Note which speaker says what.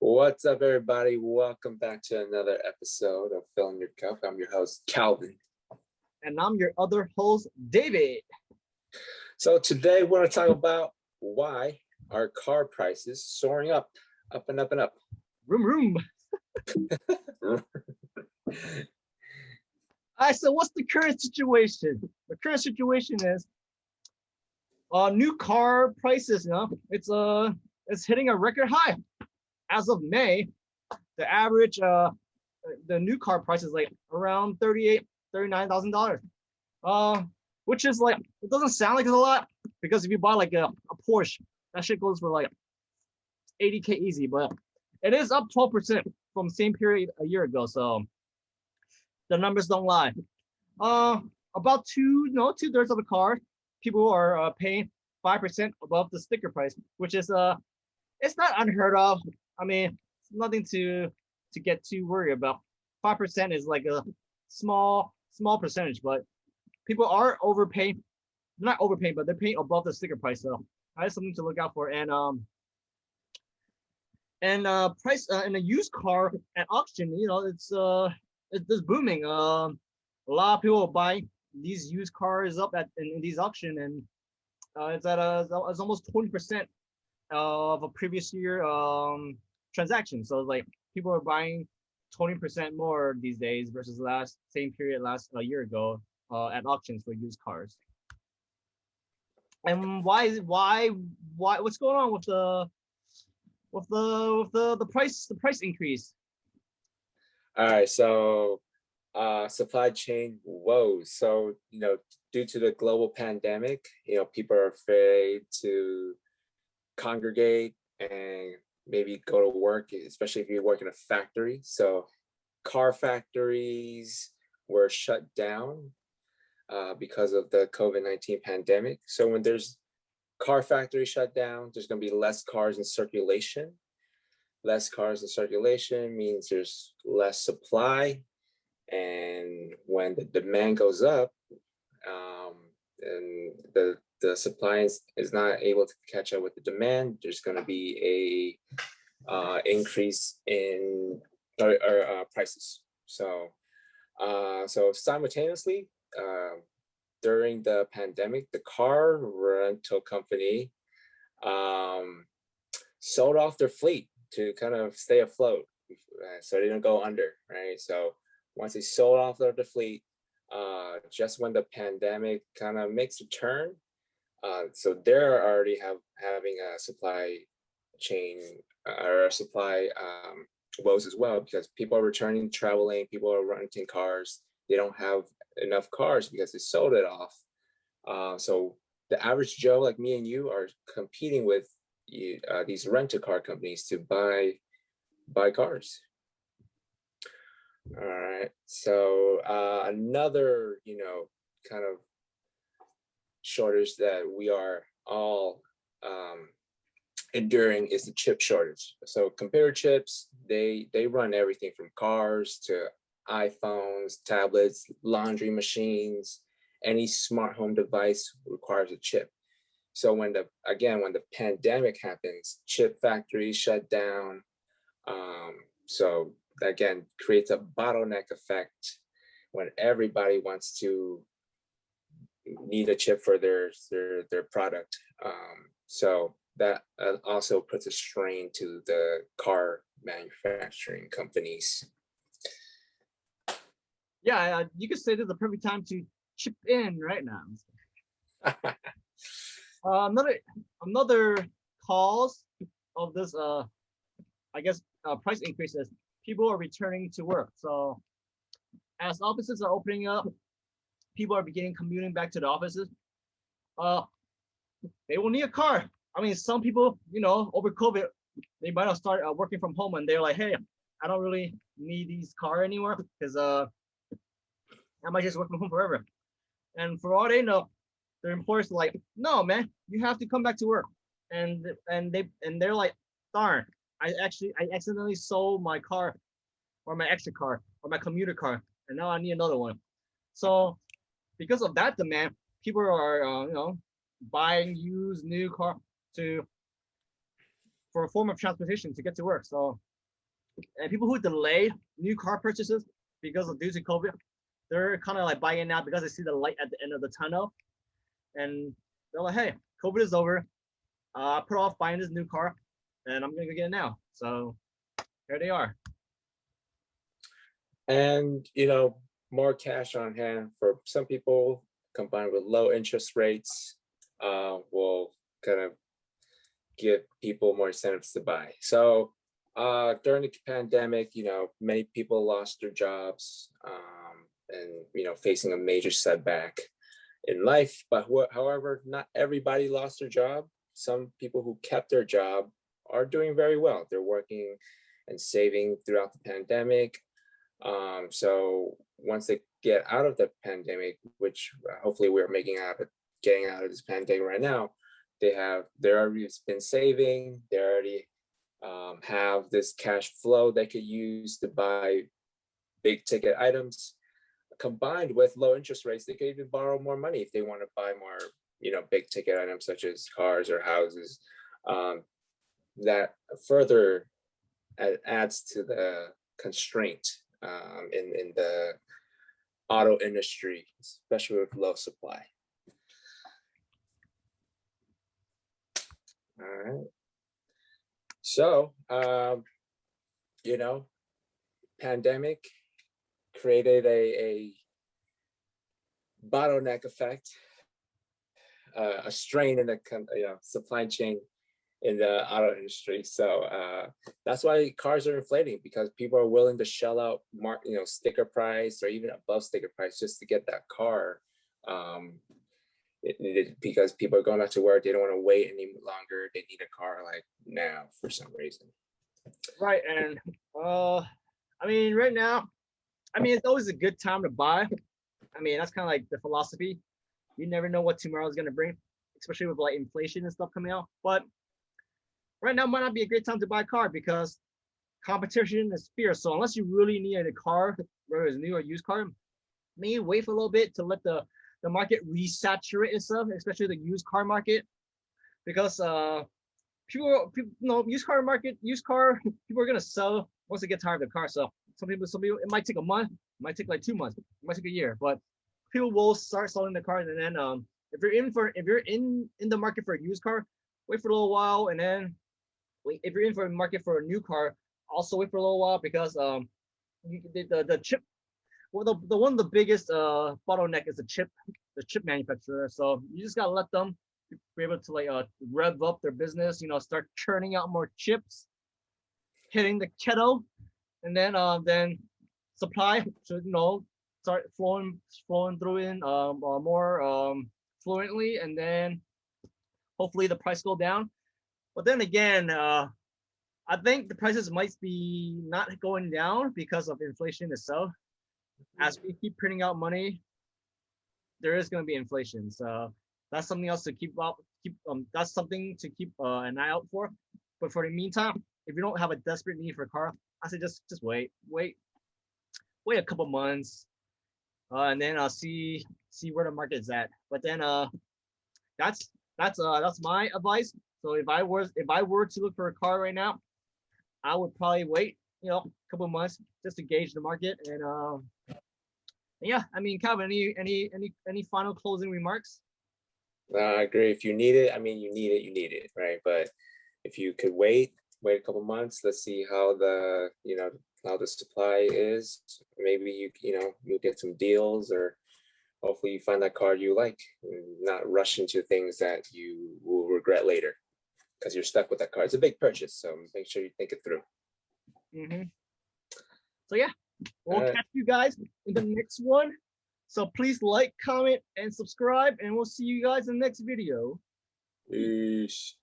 Speaker 1: What's up, everybody? Welcome back to another episode of Filling Your Cup. I'm your host, Calvin.
Speaker 2: And I'm your other host, David.
Speaker 1: So today we're going to talk about why are car prices soaring up and up and up.
Speaker 2: Room. All right, so what's the current situation? The current situation is new car prices, it's hitting a record high. As of May, the average the new car price is like around $39,000. Which is like, it doesn't sound like it's a lot, because if you buy like a Porsche, that shit goes for like 80K easy, but it is up 12% from the same period a year ago. So the numbers don't lie. About two-thirds of the car, people are paying 5% above the sticker price, which is it's not unheard of. I mean, it's nothing to get too worried about. 5% is like a small percentage, but people are overpaying. They're not overpaying, but they're paying above the sticker price. So that's something to look out for. And price in a used car at auction, it's just booming. A lot of people buy these used cars up in these auction, and it's almost 20% of a previous year transaction. So it's like people are buying 20% more these days versus same period last year ago at auctions for used cars. And what's going on with the price increase?
Speaker 1: All right, so supply chain woes. So due to the global pandemic, people are afraid to congregate and maybe go to work, especially if you work in a factory. So car factories were shut down because of the COVID-19 pandemic. So when there's car factory shut down, there's going to be less cars in circulation. Less cars in circulation means there's less supply. And when the demand goes up, and the supply is not able to catch up with the demand, there's going to be a increase in prices. So simultaneously, during the pandemic, the car rental company sold off their fleet to kind of stay afloat, so they didn't go under, right? So once they sold off their fleet, just when the pandemic kind of makes a turn, so they're already having a supply chain or a supply woes as well, because people are returning traveling, people are renting cars. They don't have enough cars because they sold it off. So the average Joe like me and you are competing with these rent-a-car companies to buy cars. All right. So another kind of shortage that we are all enduring is the chip shortage. So computer chips, they run everything from cars to iPhones, tablets, laundry machines. Any smart home device requires a chip. So when the pandemic happens, chip factories shut down. So again, creates a bottleneck effect when everybody wants to need a chip for their product. So that also puts a strain to the car manufacturing companies.
Speaker 2: Yeah, you could say this is the perfect time to chip in right now. Another cause of this price increases, people are returning to work. So as offices are opening up, people are beginning commuting back to the offices. They will need a car. I mean, some people, over COVID, they might have started working from home, and they're like, hey, I don't really need these car anymore, because I might just work from home forever. And for all they know, their employers are like, no, man, you have to come back to work. And they're like, darn, I accidentally sold my car, or my extra car, or my commuter car, and now I need another one. So because of that demand, people are buying used new car for a form of transportation to get to work. So and people who delay new car purchases because of due to COVID, they're kind of like buying now because they see the light at the end of the tunnel, and they're like, hey, COVID is over. Put off buying this new car, and I'm gonna go get it now. So here they are.
Speaker 1: And more cash on hand for some people, combined with low interest rates, will kind of give people more incentives to buy. So during the pandemic, many people lost their jobs, and facing a major setback in life. But however, not everybody lost their job. Some people who kept their job are doing very well. They're working and saving throughout the pandemic. So once they get out of the pandemic, which hopefully we're getting out of this pandemic right now, they're already been saving. They already have this cash flow they could use to buy big ticket items. Combined with low interest rates, they could even borrow more money if they want to buy more, big ticket items such as cars or houses. That further adds to the constraint in the auto industry, especially with low supply. All right. So, pandemic created a bottleneck effect, a strain in the supply chain in the auto industry. So that's why cars are inflating, because people are willing to shell out sticker price or even above sticker price just to get that car. Because people are going out to work, they don't want to wait any longer. They need a car like now for some reason.
Speaker 2: Right, and right now, it's always a good time to buy. That's kind of like the philosophy. You never know what tomorrow is going to bring, especially with like inflation and stuff coming out. But right now might not be a great time to buy a car because competition is fierce. So unless you really need a car, whether it's new or used car, maybe wait for a little bit to let the market resaturate itself, especially the used car market, because people used car people are gonna sell once they get tired of the car. So some people it might take a month, it might take like 2 months, it might take a year, but people will start selling the cars. And then if you're in the market for a used car, wait for a little while, and then if you're in for a market for a new car, also wait for a little while, because the chip, well, the one of the biggest bottleneck is the chip manufacturer. So you just gotta let them be able to like rev up their business, start churning out more chips, hitting the kettle, and then supply should start flowing through in more fluently, and then hopefully the price go down. But then again, I think the prices might be not going down because of inflation itself. As we keep printing out money, there is going to be inflation. So that's something else to that's something to keep an eye out for. But for the meantime, if you don't have a desperate need for a car, I say just wait a couple months, and then see where the market's at. But then that's my advice. So if I were to look for a car right now, I would probably wait a couple months just to gauge the market. And yeah, Calvin, any final closing remarks?
Speaker 1: I agree. If you need it, you need it, right? But if you could wait a couple months, let's see how the how the supply is. Maybe you'll get some deals, or hopefully you find that car you like, and not rush into things that you will regret later because you're stuck with that car. It's a big purchase, so make sure you think it through.
Speaker 2: So yeah, we'll catch you guys in the next one. So please like, comment, and subscribe, and we'll see you guys in the next video.
Speaker 1: Peace.